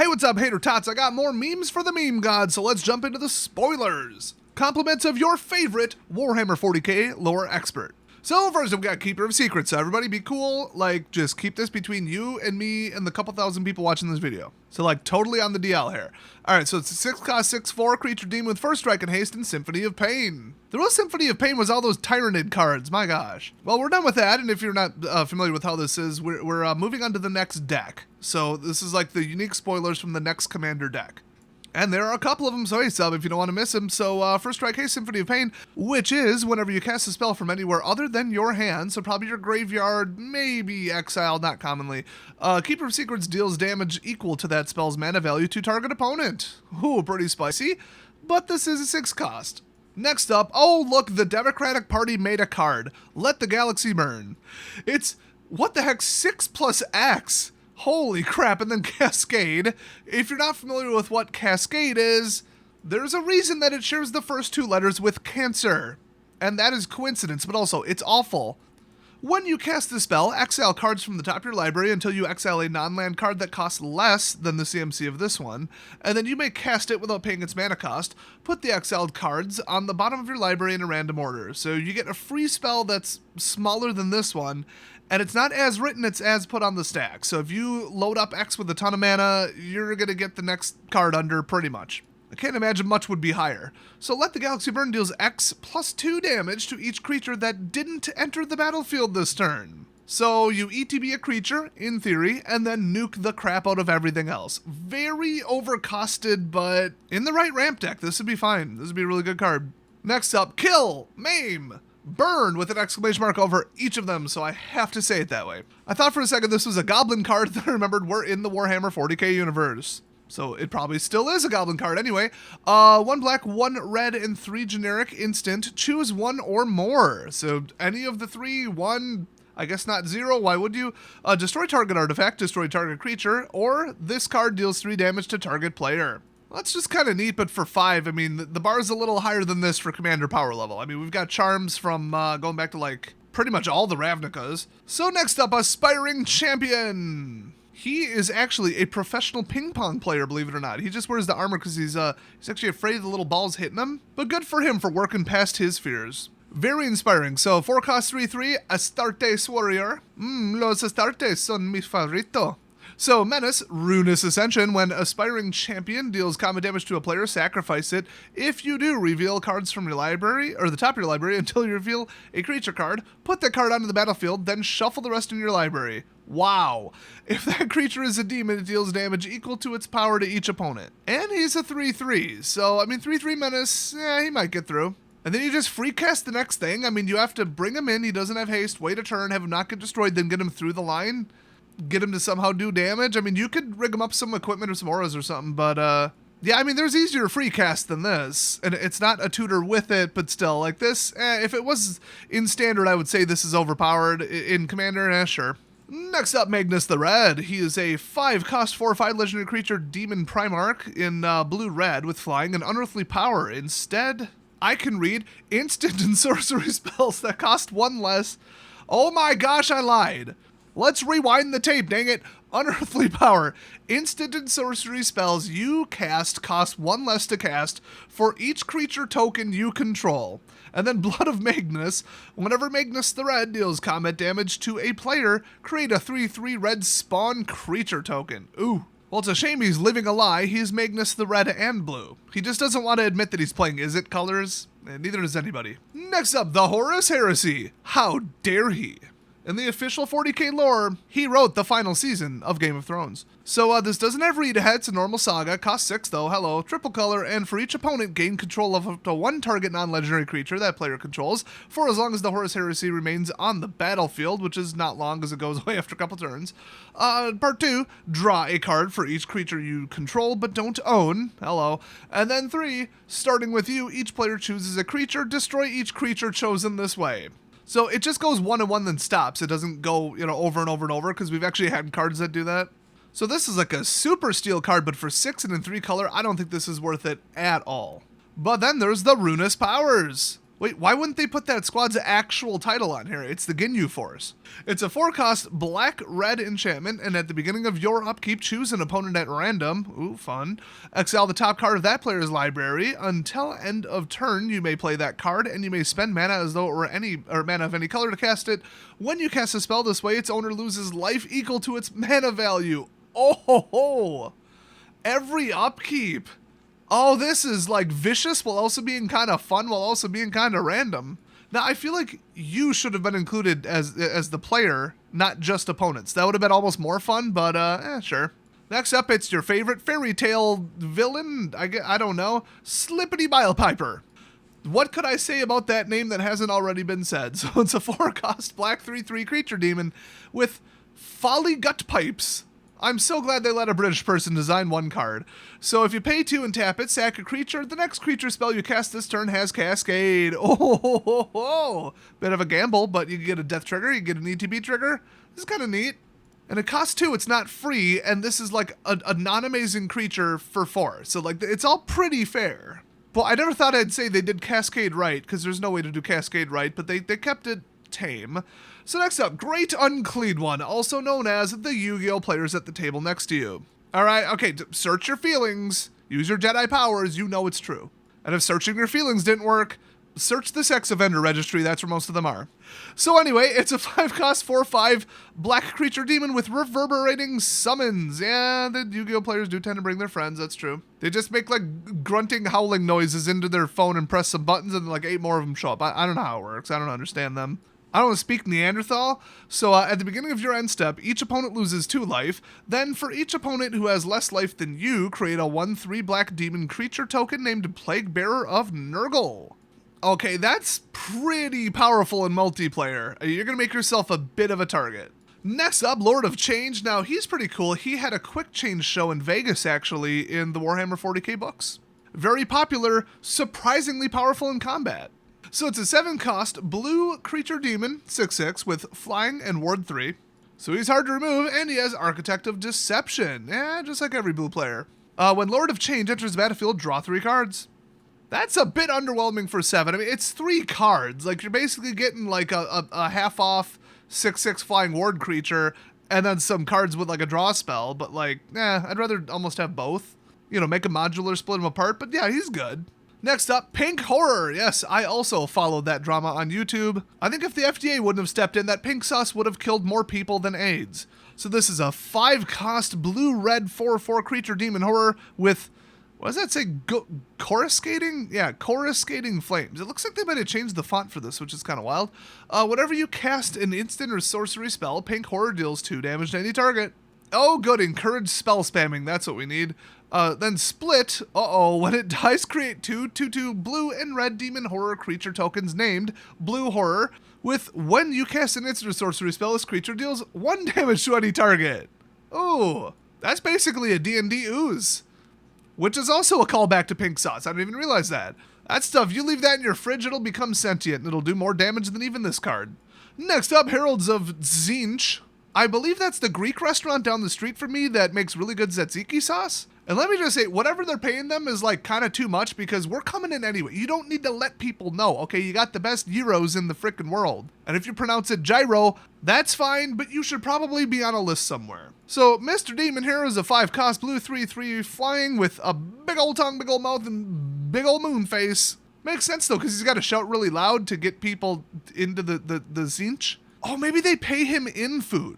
Hey, what's up, hater tots? I got more memes for the meme god, so let's jump into the spoilers. Compliments of your favorite Warhammer 40k lore expert. So first I've got Keeper of Secrets, so everybody be cool, like just keep this between you and me and the couple thousand people watching this video. So like totally on the DL here. Alright, so it's a 6 cost 6/4 creature demon with first strike and haste and Symphony of Pain. The real Symphony of Pain was all those Tyrannid cards, my gosh. Well, we're done with that, and if you're not familiar with how this is, we're moving on to the next deck. So this is like the unique spoilers from the next commander deck. And there are a couple of them, so hey sub if you don't want to miss them. So first strike, haste, Symphony of Pain, which is whenever you cast a spell from anywhere other than your hand, so probably your graveyard, maybe exile, not commonly. Keeper of Secrets deals damage equal to that spell's mana value to target opponent. Ooh, pretty spicy, but this is a 6 cost. Next up, oh look, the Democratic Party made a card. Let the Galaxy Burn. It's, what the heck, 6+X. Holy crap, and then Cascade. If you're not familiar with what Cascade is, there's a reason that it shares the first 2 letters with Cancer. And that is coincidence, but also, it's awful. When you cast the spell, exile cards from the top of your library until you exile a non-land card that costs less than the CMC of this one, and then you may cast it without paying its mana cost. Put the exiled cards on the bottom of your library in a random order. So you get a free spell that's smaller than this one, and it's not as written, it's as put on the stack. So if you load up X with a ton of mana, you're going to get the next card under pretty much. I can't imagine much would be higher. So Let the Galaxy Burn deals X plus 2 damage to each creature that didn't enter the battlefield this turn. So you ETB a creature, in theory, and then nuke the crap out of everything else. Very overcosted, but in the right ramp deck, this would be fine. This would be a really good card. Next up, Kill, Maim, Burn with an exclamation mark over each of them, so I have to say it that way. I thought for a second this was a goblin card that I remembered were in the Warhammer 40k universe. So it probably still is a goblin card anyway. 1 black, 1 red, and 3 generic instant. Choose 1 or more. So any of the 3, 1, I guess not 0, why would you? Destroy target artifact, destroy target creature, or this card deals 3 damage to target player. That's just kind of neat, but for 5, I mean, the bar is a little higher than this for commander power level. I mean, we've got charms from going back to like pretty much all the Ravnicas. So next up, Aspiring Champion. He is actually a professional ping pong player, believe it or not. He just wears the armor because he's actually afraid of the little balls hitting him. But good for him for working past his fears. Very inspiring. So 4 cost 3/3, Astartes Warrior. Los Astartes son mi favorito. So Menace, Ruinous Ascension. When Aspiring Champion deals combat damage to a player, sacrifice it. If you do, reveal cards from your library, or the top of your library, until you reveal a creature card. Put that card onto the battlefield, then shuffle the rest in your library. Wow. If that creature is a demon, it deals damage equal to its power to each opponent. And he's a 3/3, so I mean 3/3 Menace, he might get through. And then you just free cast the next thing. I mean, you have to bring him in, he doesn't have haste, wait a turn, have him not get destroyed, then get him through the line. Get him to somehow do damage. I mean, you could rig him up some equipment or some auras or something, but yeah, I mean, there's easier free cast than this, and it's not a tutor with it, but still, like this, if it was in standard, I would say this is overpowered. In commander, sure. Next up, Magnus the Red. He is a 5 cost 4/5 legendary creature, Demon Primarch in blue-red with flying and unearthly power. Instead, I can read instant and sorcery spells that cost 1 less. Oh my gosh, I lied. Let's rewind the tape, dang it. Unearthly power. Instant and sorcery spells you cast cost 1 less to cast for each creature token you control. And then Blood of Magnus. Whenever Magnus the Red deals combat damage to a player, create a 3/3 red spawn creature token. Ooh. Well, it's a shame he's living a lie. He's Magnus the Red and Blue. He just doesn't want to admit that he's playing Izzet colors. And neither does anybody. Next up, the Horus Heresy. How dare he? In the official 40k lore, he wrote the final season of Game of Thrones. So this doesn't have read ahead, it's a normal saga, costs 6 though, hello, triple color, and for each opponent, gain control of up to 1 target non-legendary creature that player controls, for as long as the Horus Heresy remains on the battlefield, which is not long because it goes away after a couple turns. Part 2, draw a card for each creature you control but don't own, hello. And then 3, starting with you, each player chooses a creature, destroy each creature chosen this way. So it just goes 1 and 1 then stops. It doesn't go, over and over and over because we've actually had cards that do that. So this is like a super steal card, but for 6 and in 3 color, I don't think this is worth it at all. But then there's the Ruinous Powers. Wait, why wouldn't they put that squad's actual title on here? It's the Ginyu Force. It's a 4-cost black-red enchantment, and at the beginning of your upkeep, choose an opponent at random. Ooh, fun. Exile the top card of that player's library. Until end of turn, you may play that card, and you may spend mana as though it were mana of any color to cast it. When you cast a spell this way, its owner loses life equal to its mana value. Oh ho ho! Every upkeep. Oh, this is like vicious while also being kind of fun while also being kind of random. Now, I feel like you should have been included as the player, not just opponents. That would have been almost more fun, but sure. Next up, it's your favorite fairy tale villain, I don't know, Slippity Bilepiper. What could I say about that name that hasn't already been said? So it's a 4-cost black 3/3 creature demon with Folly Gut Pipes. I'm so glad they let a British person design one card. So if you pay 2 and tap it, sack a creature, the next creature spell you cast this turn has Cascade. Oh. Bit of a gamble, but you can get a death trigger, you get an ETB trigger. This is kind of neat. And it costs 2, it's not free, and this is like a non-amazing creature for 4. So like it's all pretty fair. Well, I never thought I'd say they did Cascade right, because there's no way to do Cascade right, but they kept it tame. So next up, Great Unclean One, also known as the Yu-Gi-Oh! Players at the table next to you. Alright, okay, search your feelings, use your Jedi powers, you know it's true. And if searching your feelings didn't work, search the sex offender registry, that's where most of them are. So anyway, it's a 5-cost 4/5 black creature demon with reverberating summons. Yeah, the Yu-Gi-Oh! Players do tend to bring their friends, that's true. They just make like grunting, howling noises into their phone and press some buttons and like 8 more of them show up. I don't know how it works, I don't understand them. I don't speak Neanderthal, so at the beginning of your end step, each opponent loses 2 life. Then, for each opponent who has less life than you, create a 1/3 black demon creature token named Plague Bearer of Nurgle. Okay, that's pretty powerful in multiplayer. You're going to make yourself a bit of a target. Next up, Lord of Change. Now, he's pretty cool. He had a quick change show in Vegas, actually, in the Warhammer 40k books. Very popular, surprisingly powerful in combat. So it's a 7-cost blue creature demon, 6/6, with flying and ward 3. So he's hard to remove, and he has Architect of Deception. Yeah, just like every blue player. When Lord of Change enters the battlefield, draw 3 cards. That's a bit underwhelming for 7. I mean, it's 3 cards. Like, you're basically getting like a half-off 6/6 flying ward creature, and then some cards with like a draw spell, but like, I'd rather almost have both. You know, make a modular, split them apart, but yeah, he's good. Next up, Pink Horror. Yes, I also followed that drama on YouTube. I think if the FDA wouldn't have stepped in, that pink sauce would have killed more people than AIDS. So this is a 5-cost blue-red 4/4 creature demon horror with, what does that say? Coruscating? Yeah, coruscating flames. It looks like they might have changed the font for this, which is kind of wild. Whenever you cast an instant or sorcery spell, Pink Horror deals 2 damage to any target. Oh, good. Encourage spell spamming. That's what we need. Then split. When it dies, create 2/2/2 blue and red demon horror creature tokens named Blue Horror. With when you cast an instant or sorcery spell, this creature deals 1 damage to any target. Oh, that's basically a D&D ooze. Which is also a callback to Pink Sauce. I didn't even realize that. That stuff, you leave that in your fridge, it'll become sentient, and it'll do more damage than even this card. Next up, Heralds of Tzeentch. I believe that's the Greek restaurant down the street from me that makes really good tzatziki sauce. And let me just say, whatever they're paying them is like kind of too much because we're coming in anyway. You don't need to let people know, okay? You got the best gyros in the frickin' world. And if you pronounce it gyro, that's fine, but you should probably be on a list somewhere. So, Mr. Demon here is a 5-cost blue 3/3 flying with a big old tongue, big old mouth, and big old moon face. Makes sense though, because he's got to shout really loud to get people into the Tzeentch. Oh, maybe they pay him in food.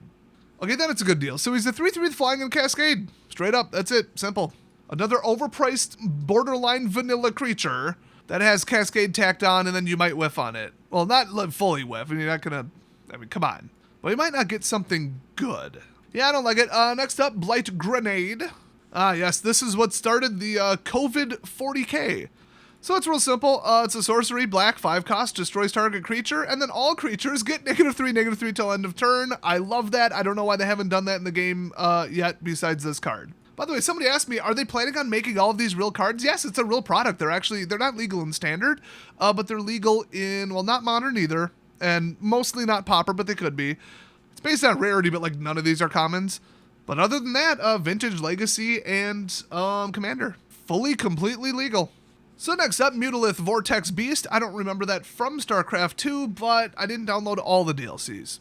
Okay, then it's a good deal. So he's a 3/3 flying in Cascade. Straight up, that's it. Simple. Another overpriced, borderline vanilla creature that has Cascade tacked on, and then you might whiff on it. Well, not fully whiff. I mean, you're not gonna, come on. Well, you might not get something good. Yeah, I don't like it. Next up, Blight Grenade. Yes, this is what started the COVID 40k. So it's real simple. It's a sorcery, black, 5-cost, destroys target creature, and then all creatures get -3/-3 till end of turn. I love that. I don't know why they haven't done that in the game yet besides this card. By the way, somebody asked me, are they planning on making all of these real cards? Yes, it's a real product. They're not legal in Standard, but they're legal in, well, not Modern either, and mostly not Pauper, but they could be. It's based on rarity, but like none of these are commons. But other than that, Vintage, Legacy, and Commander. Fully, completely legal. So next up, Mutalith Vortex Beast. I don't remember that from StarCraft 2, but I didn't download all the DLCs.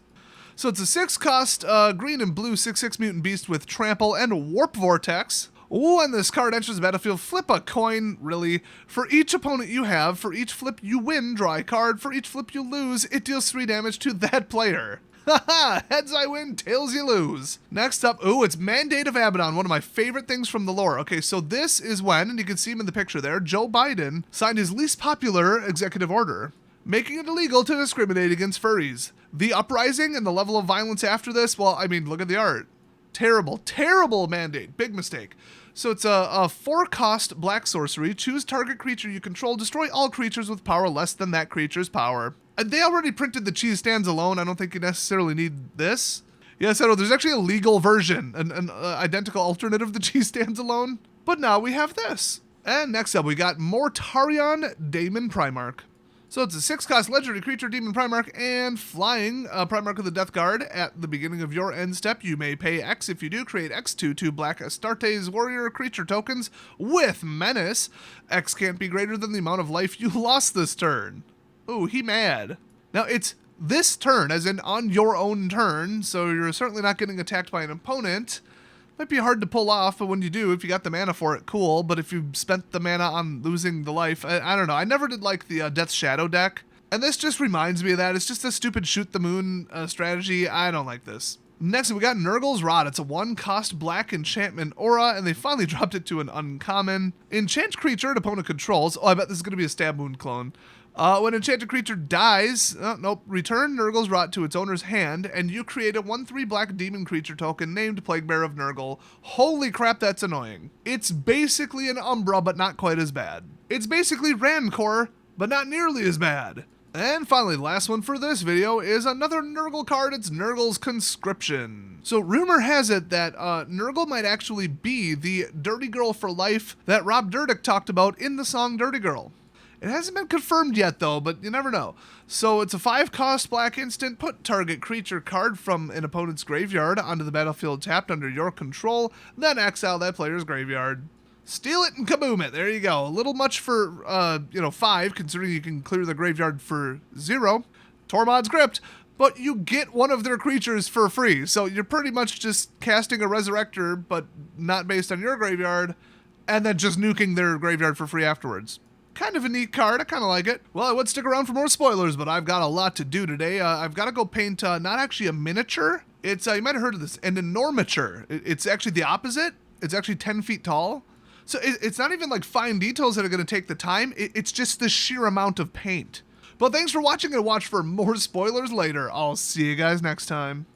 So it's a 6-cost green and blue 6/6 mutant beast with trample and warp vortex. Ooh, when this card enters the battlefield, flip a coin, really. For each opponent you have, for each flip you win, draw a card. For each flip you lose, it deals 3 damage to that player. Haha, heads I win, tails you lose. Next up, ooh, it's Mandate of Abaddon, one of my favorite things from the lore. Okay, so this is when, and you can see him in the picture there, Joe Biden signed his least popular executive order, making it illegal to discriminate against furries. The uprising and the level of violence after this, well, I mean, look at the art. Terrible, terrible mandate. Big mistake. So it's a 4-cost black sorcery. Choose target creature you control. Destroy all creatures with power less than that creature's power. And they already printed the cheese stands alone. I don't think you necessarily need this. Yes, I know. There's actually a legal version, an identical alternate of the cheese stands alone. But now we have this. And next up, we got Mortarion Daemon Primarch. So it's a 6-cost legendary creature, Demon Primarch, and flying Primarch of the Death Guard. At the beginning of your end step, you may pay X. If you do, create X 2 black Astartes warrior creature tokens with menace. X can't be greater than the amount of life you lost this turn. Ooh, he mad. Now it's this turn, as in on your own turn, so you're certainly not getting attacked by an opponent. Might be hard to pull off, but when you do, if you got the mana for it, cool. But if you spent the mana on losing the life, I don't know. I never did like the Death Shadow deck, and this just reminds me of that. It's just a stupid shoot the moon strategy. I don't like this. Next, we got Nurgle's Rod. It's a 1-cost black enchantment aura, and they finally dropped it to an uncommon. Enchant creature an opponent controls. Oh, I bet this is going to be a Stab Wound clone. When enchanted creature dies, return Nurgle's Rot to its owner's hand, and you create a 1/3 black demon creature token named Plaguebearer of Nurgle. Holy crap, that's annoying. It's basically an Umbra, but not quite as bad. It's basically Rancor, but not nearly as bad. And finally, the last one for this video is another Nurgle card. It's Nurgle's Conscription. So rumor has it that Nurgle might actually be the Dirty Girl for life that Rob Dyrdek talked about in the song Dirty Girl. It hasn't been confirmed yet, though, but you never know. So it's a 5-cost black instant. Put target creature card from an opponent's graveyard onto the battlefield tapped under your control, then exile that player's graveyard. Steal it and kaboom it. There you go. A little much for, 5, considering you can clear the graveyard for 0. Tormod's Crypt. But you get one of their creatures for free. So you're pretty much just casting a Resurrector, but not based on your graveyard, and then just nuking their graveyard for free afterwards. Kind of a neat card. I kind of like it. Well, I would stick around for more spoilers, but I've got a lot to do today. I've got to go paint not actually a miniature. It's you might have heard of this, an enormature. It's actually the opposite. It's actually 10 feet tall. So it's not even like fine details that are going to take the time. It's just the sheer amount of paint. But thanks for watching, and watch for more spoilers later. I'll see you guys next time.